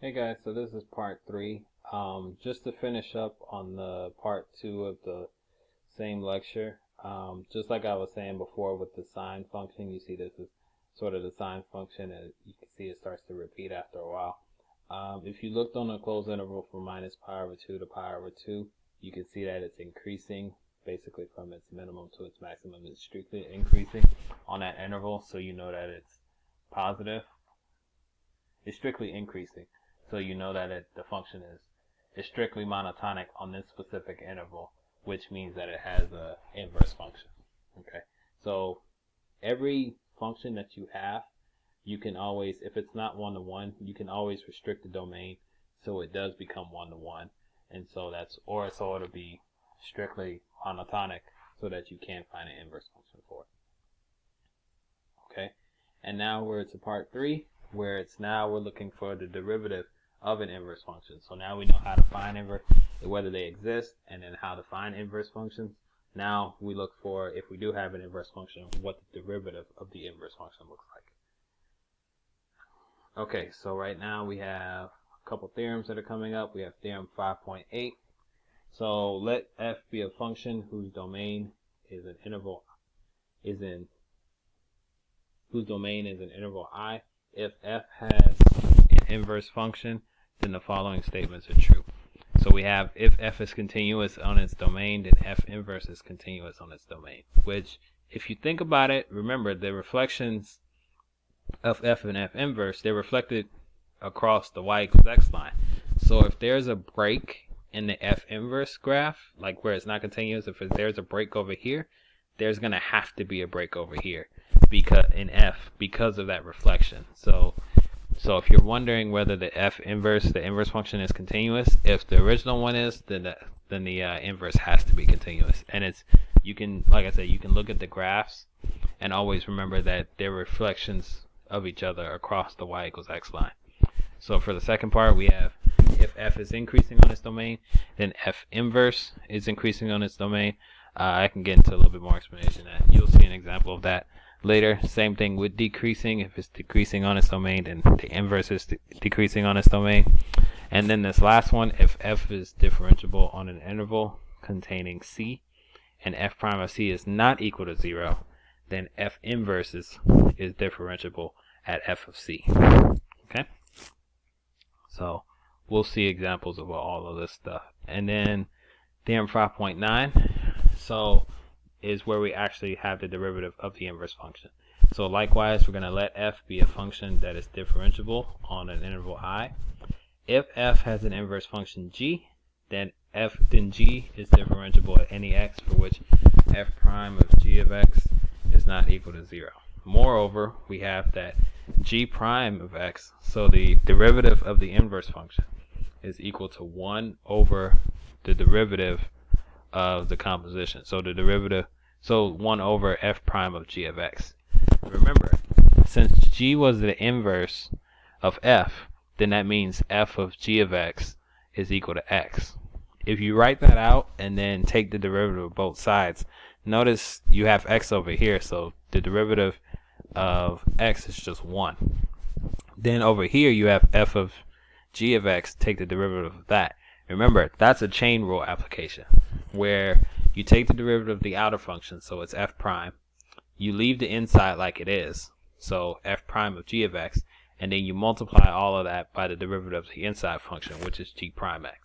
Hey guys, so this is part three. Just to finish up on the part two of the same lecture. Just like I was saying before with the sine function, you see this is sort of the sine function, and you can see it starts to repeat after a while. If you looked on the closed interval from minus pi over 2 to pi over 2, you can see that it's increasing basically from its minimum to its maximum. It's strictly increasing on that interval, so you know that it's positive. It's strictly increasing. So you know that the function is strictly monotonic on this specific interval, which means that it has a inverse function. Okay, so every function that you have, you can always, if it's not one-to-one, you can always restrict the domain so it does become one-to-one. And so so it'll be strictly monotonic so that you can find an inverse function for it. Okay, and now we're to part three, where we're looking for the derivative of an inverse function. So now we know how to find whether they exist, and then how to find inverse functions. Now we look for, if we do have an inverse function, what the derivative of the inverse function looks like. Okay, so right now we have a couple theorems that are coming up. We have theorem 5.8. So let f be a function whose domain is an interval I. If f has an inverse function, then the following statements are true. So we have, if f is continuous on its domain, then f inverse is continuous on its domain. Which, if you think about it, remember the reflections of f and f inverse, they're reflected across the y equals x line. So if there's a break in the f inverse graph, like where it's not continuous, if there's a break over here, there's going to have to be a break over here because of that reflection. So if you're wondering whether the inverse function is continuous, if the original one is, then the inverse has to be continuous. And like I said, you can look at the graphs and always remember that they're reflections of each other across the y equals x line. So for the second part, we have, if f is increasing on its domain, then f inverse is increasing on its domain. I can get into a little bit more explanation that you'll see an example of that later. Same thing with decreasing. If it's decreasing on its domain, then the inverse is decreasing on its domain. And then this last one, if f is differentiable on an interval containing c, and f prime of c is not equal to 0, then f inverse is differentiable at f of c. Okay? So we'll see examples of all of this stuff. And then theorem 5.9, so is where we actually have the derivative of the inverse function. So likewise, we're going to let f be a function that is differentiable on an interval I. If f has an inverse function g, then g is differentiable at any x for which f prime of g of x is not equal to 0. Moreover, we have that g prime of x, so the derivative of the inverse function, is equal to 1 over the derivative of the composition. So 1 over f prime of g of x. Remember, since g was the inverse of f, then that means f of g of x is equal to x. If you write that out and then take the derivative of both sides, notice you have x over here, so the derivative of x is just 1. Then over here you have f of g of x, take the derivative of that. Remember, that's a chain rule application, where you take the derivative of the outer function, so it's f prime, you leave the inside like it is, so f prime of g of x, and then you multiply all of that by the derivative of the inside function, which is g prime x.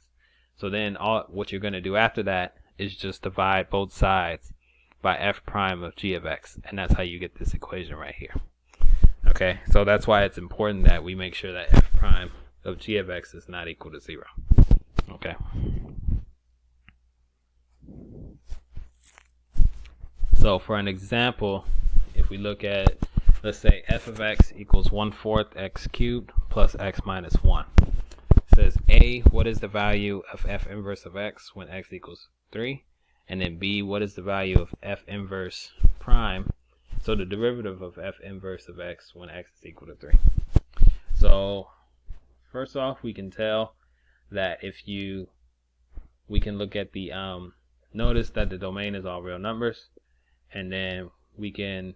So then what you're going to do after that is just divide both sides by f prime of g of x, and that's how you get this equation right here. Okay, so that's why it's important that we make sure that f prime of g of x is not equal to 0. Okay. So for an example, if we look at, let's say f of x equals 1/4 x cubed plus x minus 1. It says a, what is the value of f inverse of x when x equals 3? And then b, what is the value of f inverse prime, so the derivative of f inverse of x when x is equal to 3. So first off, we can tell that we can look at the, notice that the domain is all real numbers, and then we can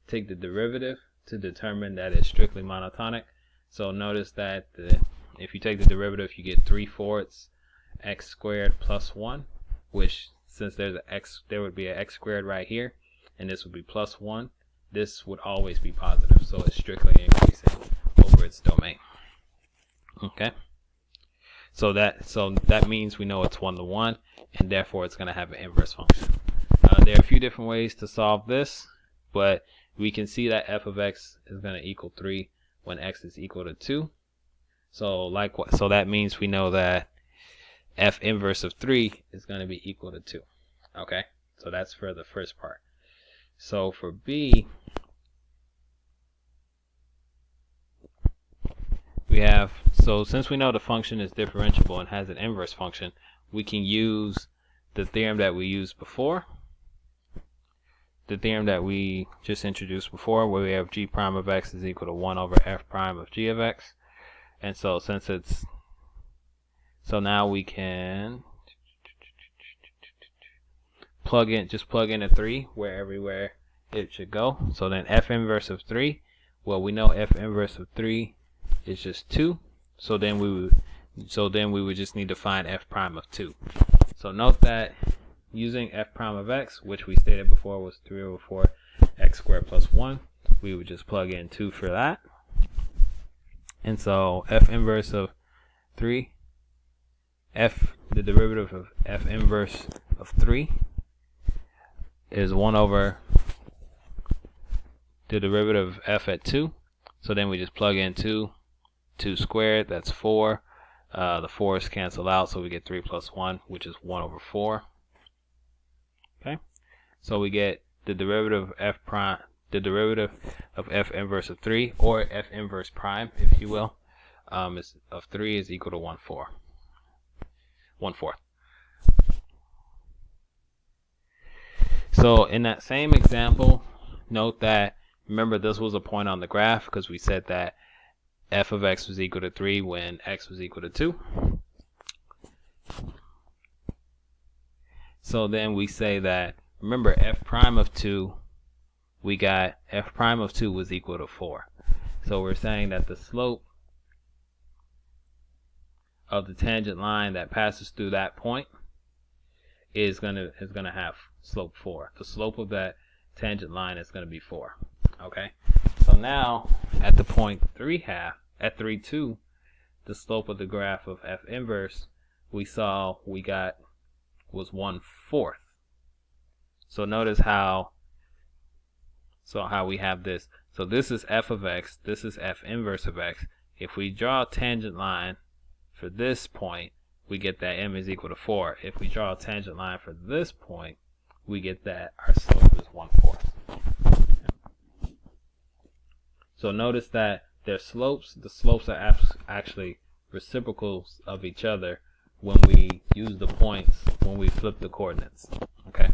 take the derivative to determine that it's strictly monotonic. So notice that if you take the derivative, you get 3/4 x squared plus 1, which since there's an x, there would be an x squared right here, and this would be plus 1. This would always be positive, so it's strictly increasing over its domain. Okay, so that means we know it's 1-to-1, and therefore it's going to have an inverse function. There are a few different ways to solve this, but we can see that f of x is going to equal 3 when x is equal to 2. So so that means we know that f inverse of 3 is going to be equal to 2. Okay, so that's for the first part. So for B, we have, so since we know the function is differentiable and has an inverse function, we can use the theorem that we used before, the theorem that we just introduced before, where we have g prime of x is equal to 1 over f prime of g of x. And so since it's, so now we can just plug in a 3 everywhere it should go. So then f inverse of 3, well, we know f inverse of 3 is just 2. So then we would just need to find f prime of 2. So note that using f prime of x, which we stated before was 3 over 4 x squared plus 1, we would just plug in 2 for that. And so f inverse of 3, the derivative of f inverse of 3 is 1 over the derivative of f at 2. So then we just plug in 2 squared, that's 4. The 4's cancel out, so we get 3 plus 1, which is 1 over 4. Okay, so we get the derivative of f prime, the derivative of f inverse of 3, or f inverse prime, if you will, of 3 is equal to 1/4. So in that same example, note that, remember this was a point on the graph because we said that f of x was equal to 3 when x was equal to 2. So then we say that, remember f prime of 2, we got f prime of 2 was equal to 4. So we're saying that the slope of the tangent line that passes through that point is gonna have slope 4. The slope of that tangent line is gonna be 4. Okay, so now at the point 3/2, at 3/2, the slope of the graph of f inverse we got was 1/4. So notice how we have this. So this is f of x, this is f inverse of x. If we draw a tangent line for this point, we get that m is equal to 4. If we draw a tangent line for this point, we get that our slope is 1/4. So notice that their slopes, the slopes are actually reciprocals of each other when we use the points, when we flip the coordinates. Okay,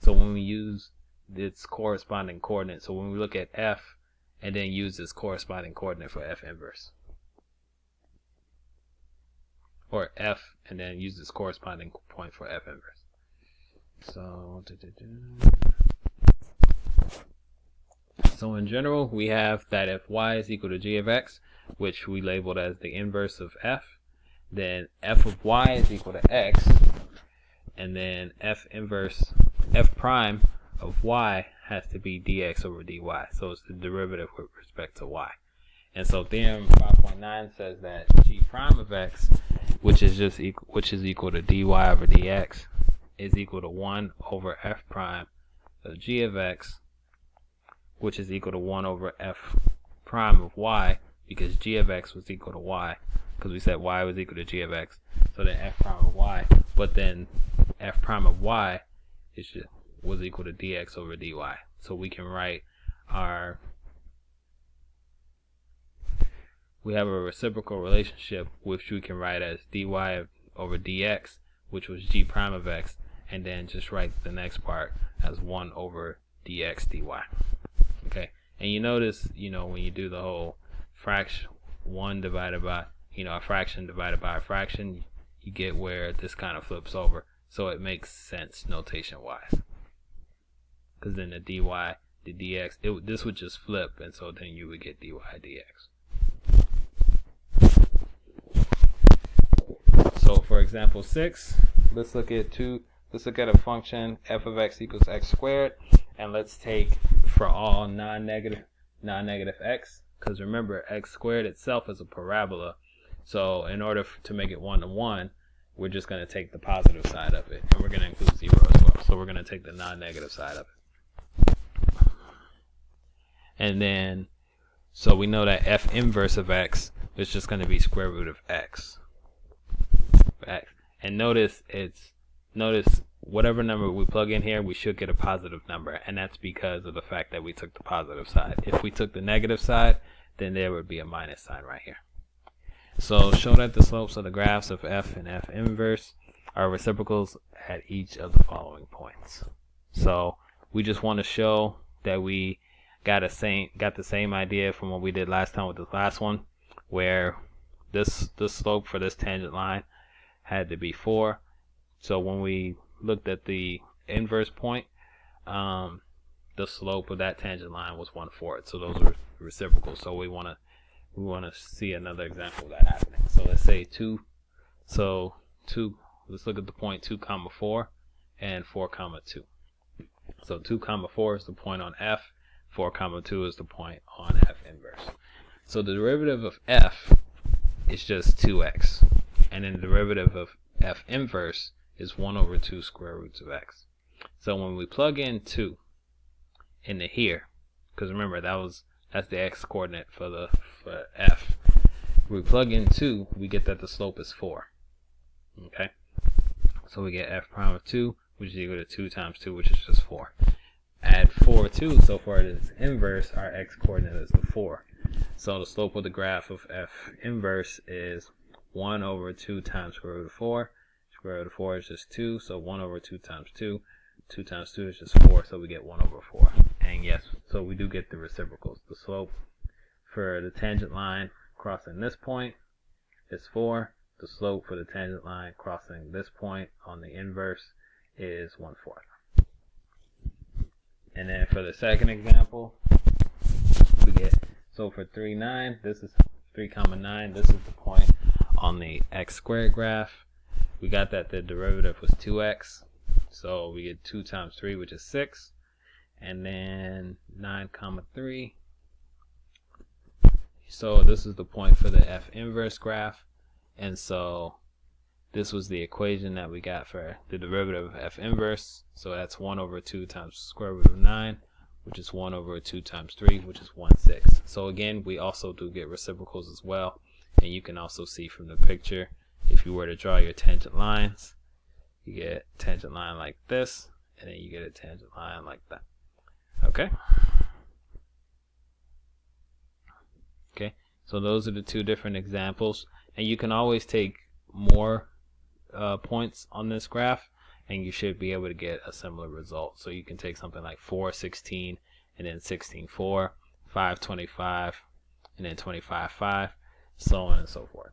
so when we use its corresponding coordinate, so when we look at f and then use this corresponding coordinate for f inverse, or f and then use this corresponding point for f inverse. So in general, we have that if y is equal to g of x, which we labeled as the inverse of f, then f of y is equal to x, and then f prime of y has to be dx over dy. So it's the derivative with respect to y. And so theorem 5.9 says that g prime of x, which is equal to dy over dx, is equal to 1 over f prime of g of x, which is equal to 1 over f prime of y, because g of x was equal to y, because we said y was equal to g of x. So then f prime of y, but then f prime of y was equal to dx over dy. So we can write we have a reciprocal relationship, which we can write as dy over dx, which was g prime of x, and then just write the next part as 1 over dx dy. Okay, and you notice, when you do the whole fraction, a fraction divided by a fraction, you get where this kind of flips over. So it makes sense notation wise, because then the dy, the dx, this would just flip, and so then you would get dy dx. example 6. Let's look at a function f of x equals x squared, and let's take for all non-negative x, because remember x squared itself is a parabola. So in order to make it 1 to 1, we're just going to take the positive side of it, and we're going to include 0 as well. So we're going to take the non-negative side of it. And then, so we know that f inverse of x is just going to be square root of x. And notice whatever number we plug in here, we should get a positive number, and that's because of the fact that we took the positive side. If we took the negative side, then there would be a minus sign right here. So show that the slopes of the graphs of f and f inverse are reciprocals at each of the following points. So we just want to show that we got the same idea from what we did last time with the last one, where this slope for this tangent line had to be 4. So when we looked at the inverse point, the slope of that tangent line was 1/4. So those are reciprocals. So we want to see another example of that happening. So let's say 2. So 2. Let's look at the point 2, 4 and 4, 2. So 2, 4 is the point on f. 4, 2 is the point on f inverse. So the derivative of f is just 2x, and then the derivative of f inverse is 1/2 square roots of x. So when we plug in 2 into here, because remember that's the x coordinate for f. We plug in 2, we get that the slope is 4. Okay, so we get f prime of 2, which is equal to 2 times 2, which is just 4. Add 4 2, so for its inverse, our x coordinate is the 4. So the slope of the graph of f inverse is 1/2 times square root of 4. Square root of 4 is just 2, so 1/2 times 2. 2 times 2 is just 4, so we get 1/4. And yes, so we do get the reciprocals. The slope for the tangent line crossing this point is 4. The slope for the tangent line crossing this point on the inverse is 1/4. And then for the second example, we get, so for 3, 9, this is 3, 9, this is the point on the x squared graph. We got that the derivative was 2x, so we get 2 times 3, which is 6, and then 9, 3. So this is the point for the f inverse graph, and so this was the equation that we got for the derivative of f inverse. So that's 1/2 times square root of 9, which is 1/2 times 3, which is 1/6. So again, we also do get reciprocals as well, and you can also see from the picture, if you were to draw your tangent lines, you get a tangent line like this, and then you get a tangent line like that. Okay? Okay, so those are the 2 different examples, and you can always take more points on this graph, and you should be able to get a similar result. So you can take something like 4, 16, and then 16, 4, 5, 25, and then 25, 5, so on and so forth.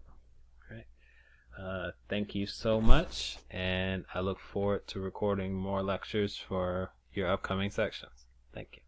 Thank you so much, and I look forward to recording more lectures for your upcoming sections. Thank you.